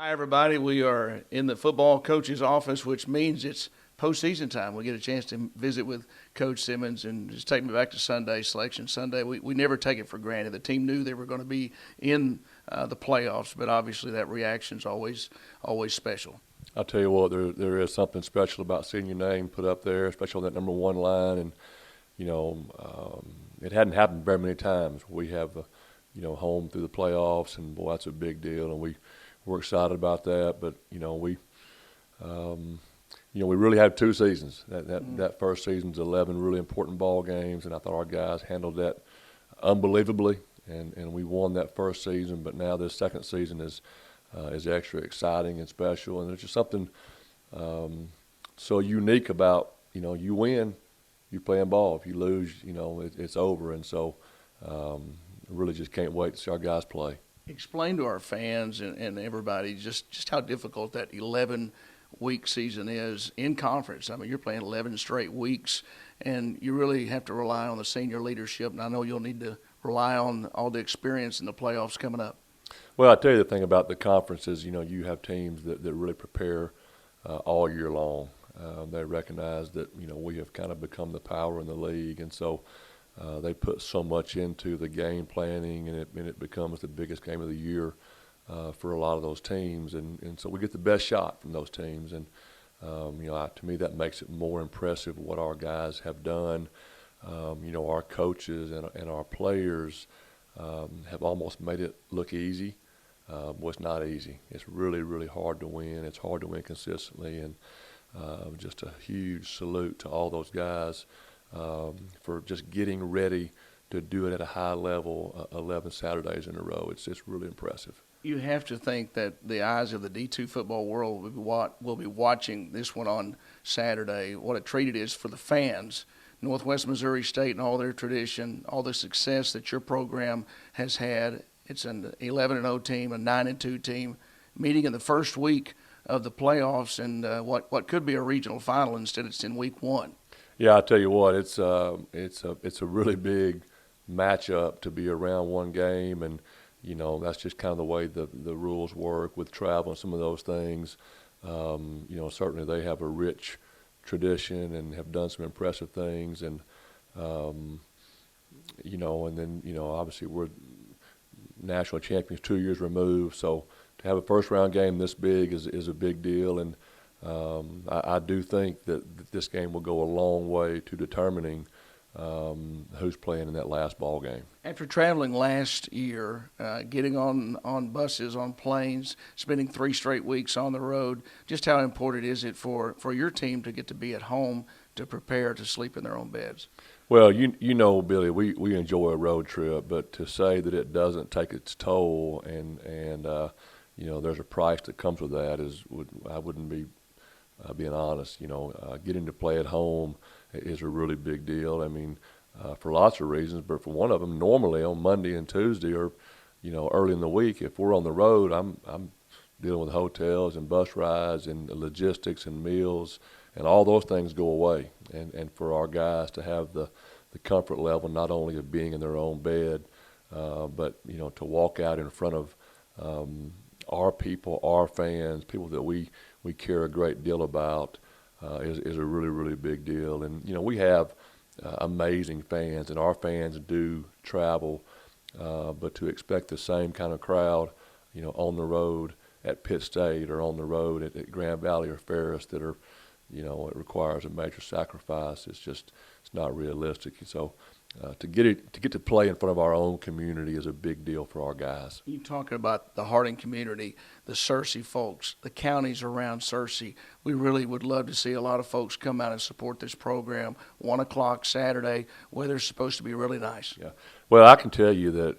Hi, everybody. We are in the football coach's office, which means it's postseason time. We get a chance to visit with Coach Simmons and just take me back to Sunday, Selection Sunday. We never take it for granted. The team knew they were going to be in the playoffs, but obviously that reaction's always special. I'll tell you what, there is something special about seeing your name put up there, especially on that number one line. And, it hadn't happened very many times. We have, home through the playoffs, and, boy, that's a big deal. And we're excited about that. But, we really had two seasons. That first season's 11 really important ball games, and I thought our guys handled that unbelievably. And we won that first season, but now this second season is extra exciting and special, and there's just something so unique about, you win, you're playing ball. If you lose, it's over, and so really just can't wait to see our guys play. Explain to our fans and everybody just how difficult that 11-week season is in conference. I mean, you're playing 11 straight weeks, and you really have to rely on the senior leadership, and I know you'll need to rely on all the experience in the playoffs coming up. Well, I'll tell you the thing about the conference is, you have teams that really prepare all year long. They recognize that, we have kind of become the power in the league, and so they put so much into the game planning, and it becomes the biggest game of the year for a lot of those teams, and so we get the best shot from those teams, and to me that makes it more impressive what our guys have done. Our coaches and our players have almost made it look easy. Well, it's not easy. It's really, really hard to win. It's hard to win consistently, and just a huge salute to all those guys for just getting ready to do it at a high level 11 Saturdays in a row. It's just really impressive. You have to think that the eyes of the D2 football world will be watching this one on Saturday. What a treat it is for the fans. Northwest Missouri State and all their tradition, all the success that your program has had. It's an 11-0 team, a 9-2 team, meeting in the first week of the playoffs and what could be a regional final. Instead, it's in week one. Yeah, I tell you what, it's a really big matchup to be around one game, and that's just kind of the way the rules work with travel and some of those things. Certainly they have a rich tradition and have done some impressive things, and and then obviously we're national champions 2 years removed, so to have a first round game this big is a big deal, and I do think that this game will go a long way to determining who's playing in that last ball game. After traveling last year, getting on buses, on planes, spending 3 straight weeks on the road, just how important is it for your team to get to be at home to prepare to sleep in their own beds? Well, Billy, we enjoy a road trip, but to say that it doesn't take its toll and there's a price that comes with that I wouldn't be being honest. Getting to play at home is a really big deal. I mean, for lots of reasons, but for one of them, normally on Monday and Tuesday or early in the week, if we're on the road, I'm dealing with hotels and bus rides and logistics and meals, and all those things go away. And for our guys to have the comfort level not only of being in their own bed, but to walk out in front of our people, our fans, people that we care a great deal about, is a really, really big deal. And we have amazing fans, and our fans do travel, but to expect the same kind of crowd, on the road at Pitt State or on the road at Grand Valley or Ferris that are, it requires a major sacrifice. It's not realistic. So to get to play in front of our own community is a big deal for our guys. You talking about the Harding community, the Searcy folks, the counties around Searcy. We really would love to see a lot of folks come out and support this program. 1 o'clock Saturday, weather's supposed to be really nice. Yeah. Well, I can tell you that,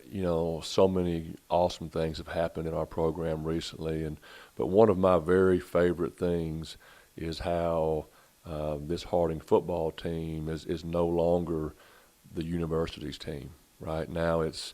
so many awesome things have happened in our program recently, but one of my very favorite things is how this Harding football team is no longer the university's team. Right now it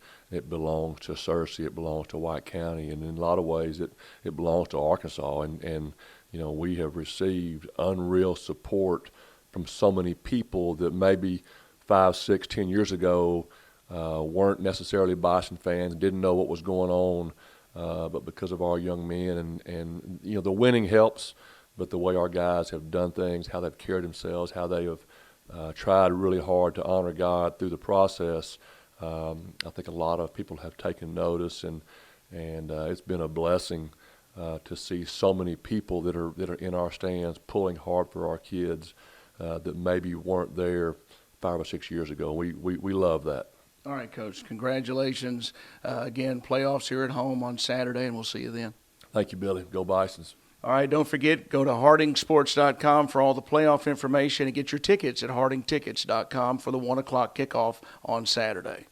belongs to Searcy, it belongs to White County, and in a lot of ways it belongs to Arkansas, and we have received unreal support from so many people that maybe 5, 6, 10 years ago weren't necessarily Bison fans, didn't know what was going on but because of our young men and the winning helps, but the way our guys have done things, how they've carried themselves, how they have tried really hard to honor God through the process, I think a lot of people have taken notice, and it's been a blessing to see so many people that are in our stands pulling hard for our kids that maybe weren't there 5 or 6 years ago. We love that. All right, Coach. Congratulations. Again, playoffs here at home on Saturday, and we'll see you then. Thank you, Billy. Go Bisons. All right, don't forget, go to hardingsports.com for all the playoff information and get your tickets at hardingtickets.com for the 1 o'clock kickoff on Saturday.